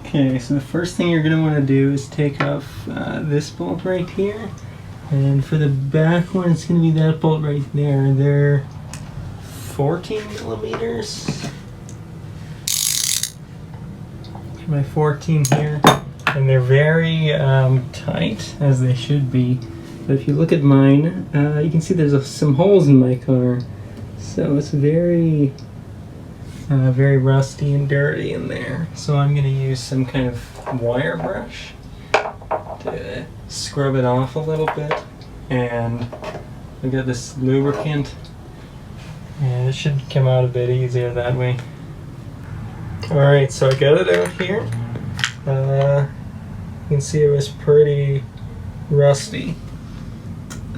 Okay, so the first thing you're going to want to do is take off this bolt right here. And for the back one, it's going to be that bolt right there. They're 14 millimeters. My 14 here. And they're very tight, as they should be. But if you look at mine, you can see there's some holes in my car. So it's very rusty and dirty in there. So I'm going to use some kind of wire brush to scrub it off a little bit. And I've got this lubricant. And it should come out a bit easier that way. Alright, so I got it out here. You can see it was pretty rusty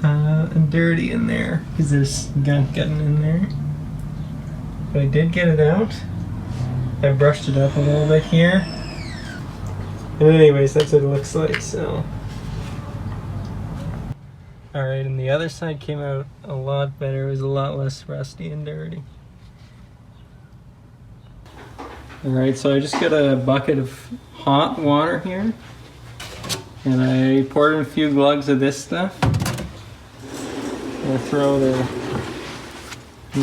and dirty in there because there's gunk getting in there. But I did get it out. I brushed it up a little bit here. And anyways, that's what it looks like, so. Alright, and the other side came out a lot better. It was a lot less rusty and dirty. Alright, so I just got a bucket of hot water here. And I poured in a few glugs of this stuff. I'm gonna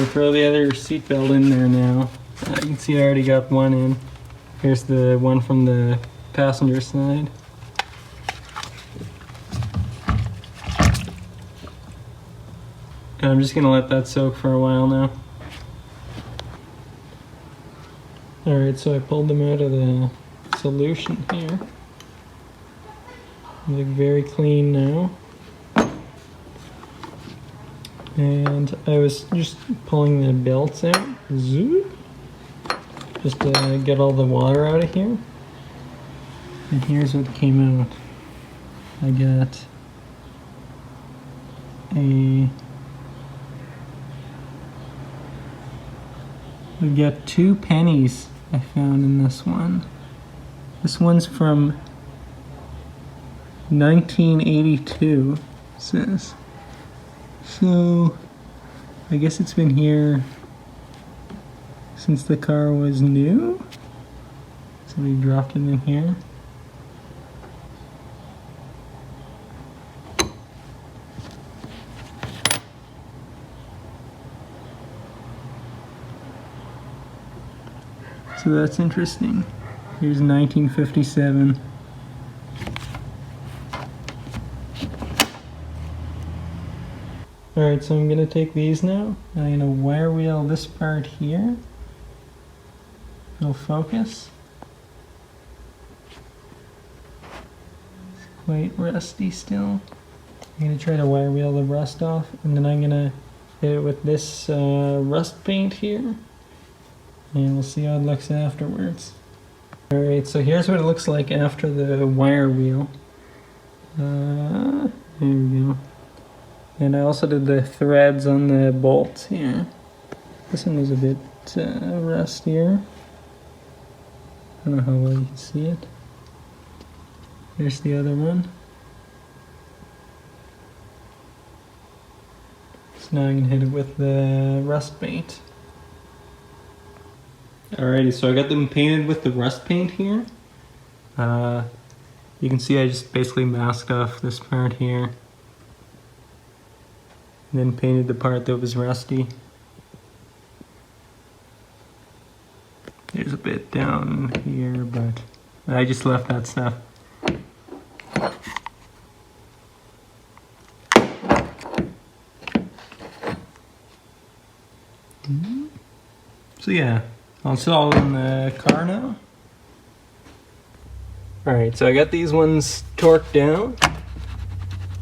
throw the other seatbelt in there now. You can see I already got one in. Here's the one from the passenger side. And I'm just gonna let that soak for a while now. Alright, so I pulled them out of the solution here. They look very clean now. And I was just pulling the belts out, zoop, just to get all the water out of here. And here's what came out. I got we got 2 pennies I found in this one. This one's from 1982, it says. So, I guess it's been here since the car was new. Somebody dropped it in here. So that's interesting. Here's 1957. Alright, so I'm going to take these now. I'm going to wire wheel this part here. It'll focus. It's quite rusty still. I'm going to try to wire wheel the rust off, and then I'm going to hit it with this rust paint here. And we'll see how it looks afterwards. Alright, so here's what it looks like after the wire wheel. There we go. And I also did the threads on the bolts here. This one was a bit rustier. I don't know how well you can see it. There's the other one. So now I'm going to hit it with the rust paint. Alrighty, so I got them painted with the rust paint here. You can see I just basically masked off this part here. And then painted the part that was rusty. There's a bit down here, but I just left that stuff. So yeah, it's all in the car now. Alright, so I got these ones torqued down.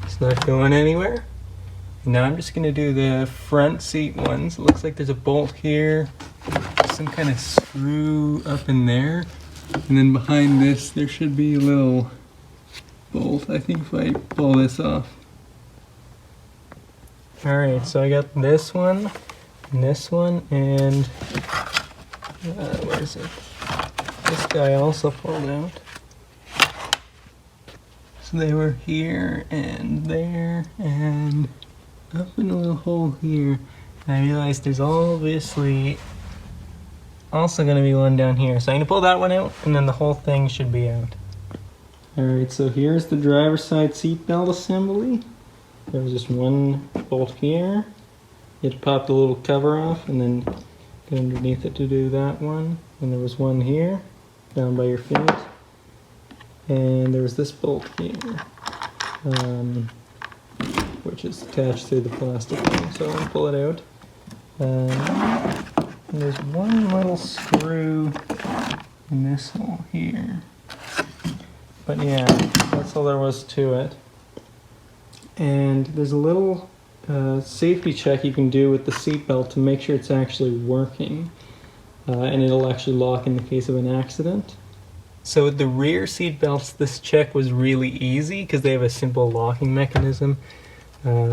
It's not going anywhere. Now I'm just going to do the front seat ones. It looks like there's a bolt here, some kind of screw up in there, and then behind this there should be a little bolt, I think, if I pull this off. Alright, so I got this one, and where is it? This guy also pulled out. So they were here and there and up in a little hole here. And I realized there's obviously also going to be one down here. So I'm going to pull that one out, and then the whole thing should be out. Alright, so here's the driver's side seatbelt assembly. There's just one bolt here. You have to pop the little cover off and then go underneath it to do that one. And there was one here, down by your feet. And there was this bolt here, which is attached to the plastic thing. So I'll pull it out. And there's one little screw in this hole here. But yeah, that's all there was to it. And there's a little safety check you can do with the seatbelt to make sure it's actually working. And it'll actually lock in the case of an accident. So with the rear seatbelts, this check was really easy because they have a simple locking mechanism.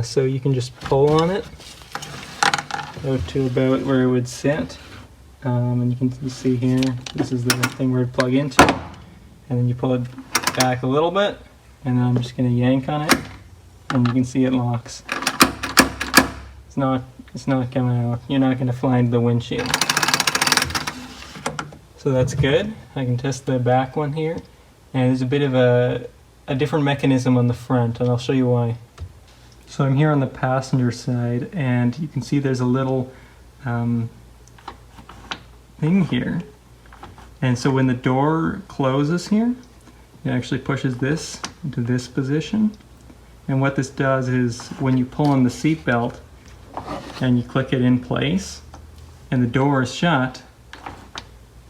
So you can just pull on it out to about where it would sit. And you can see here, this is the thing where it plug into. And then you pull it back a little bit, and then I'm just going to yank on it, and you can see it locks. It's not coming out. You're not going to fly into the windshield. So that's good. I can test the back one here, and there's a bit of a different mechanism on the front, and I'll show you why. So I'm here on the passenger side, and you can see there's a little thing here. And so when the door closes here, it actually pushes this into this position. And what this does is when you pull on the seatbelt and you click it in place and the door is shut,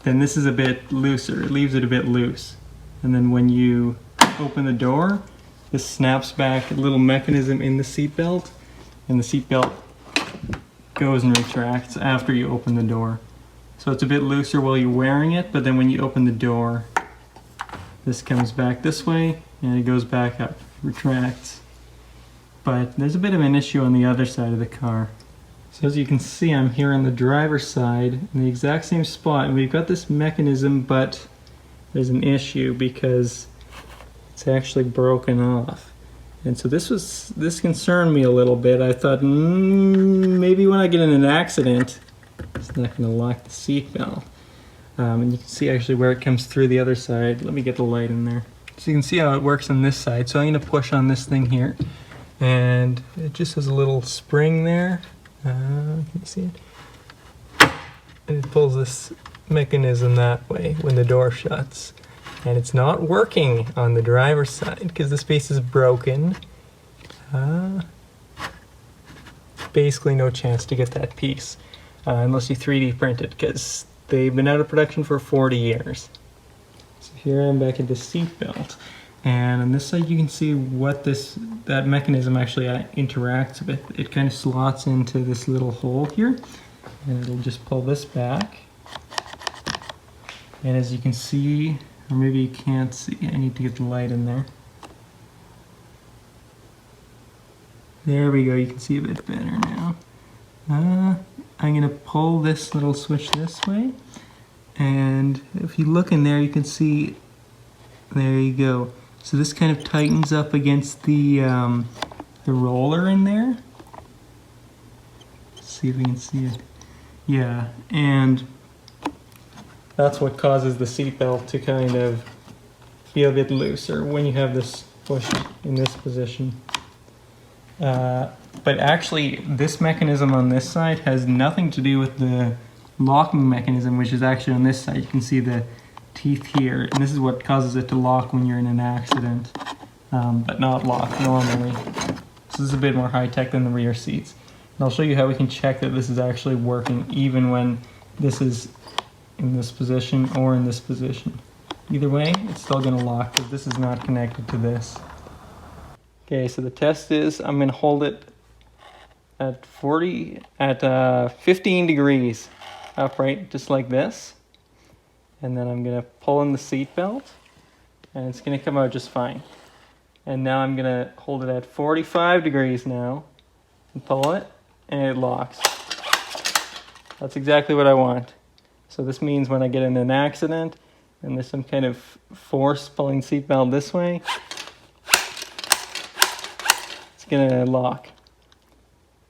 then this is a bit looser. It leaves it a bit loose. And then when you open the door, this snaps back a little mechanism in the seatbelt, and the seatbelt goes and retracts after you open the door. So it's a bit looser while you're wearing it, but then when you open the door, this comes back this way, and it goes back up, retracts. But there's a bit of an issue on the other side of the car. So as you can see, I'm here on the driver's side in the exact same spot, and we've got this mechanism, but there's an issue because it's actually broken off. And so this concerned me a little bit. I thought, maybe when I get in an accident, it's not going to lock the seatbelt. And you can see actually where it comes through the other side. Let me get the light in there. So you can see how it works on this side. So I'm going to push on this thing here, and it just has a little spring there. Can you see it? And it pulls this mechanism that way when the door shuts. And it's not working on the driver's side because the space is broken. Basically no chance to get that piece unless you 3D print it, because they've been out of production for 40 years. So here I'm back at the seatbelt, and on this side you can see what that mechanism actually interacts with. It kind of slots into this little hole here, and it'll just pull this back. And as you can see, or maybe you can't see, I need to get the light in there. There we go, you can see a bit better now. I'm going to pull this little switch this way, and if you look in there you can see, there you go. So this kind of tightens up against the roller in there. Let's see if we can see it. Yeah, and that's what causes the seatbelt to kind of be a bit looser when you have this pushed in this position. But actually, this mechanism on this side has nothing to do with the locking mechanism, which is actually on this side. You can see the teeth here, and this is what causes it to lock when you're in an accident, but not lock normally. So this is a bit more high-tech than the rear seats. And I'll show you how we can check that this is actually working even when this is in this position or in this position. Either way, it's still going to lock because this is not connected to this. Okay, so the test is I'm going to hold it at 15 degrees upright, just like this. And then I'm going to pull in the seat belt, and it's going to come out just fine. And now I'm going to hold it at 45 degrees now, and pull it, and it locks. That's exactly what I want. So this means when I get in an accident, and there's some kind of force pulling the seat belt this way, it's going to lock.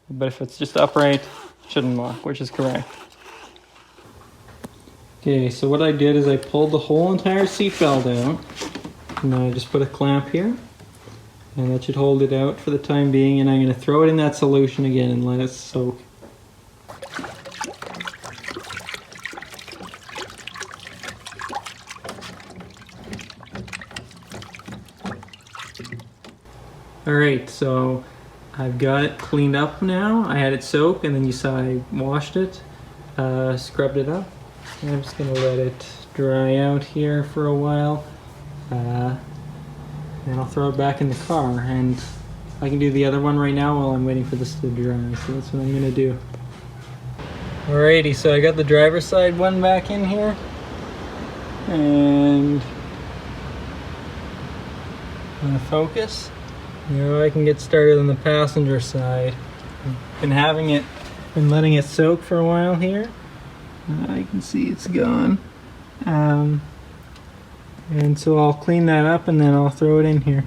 But if it's just upright, it shouldn't lock, which is correct. Okay, so what I did is I pulled the whole entire seatbelt out, and I just put a clamp here, and that should hold it out for the time being, and I'm going to throw it in that solution again and let it soak. Alright, so I've got it cleaned up now. I had it soak, and then you saw I washed it, scrubbed it up. And I'm just going to let it dry out here for a while. Then I'll throw it back in the car, and I can do the other one right now while I'm waiting for this to dry. So that's what I'm going to do. Alrighty, so I got the driver's side one back in here. And I'm going to focus. Now I can get started on the passenger side. I've been letting it soak for a while here. You can see it's gone. And so I'll clean that up and then I'll throw it in here.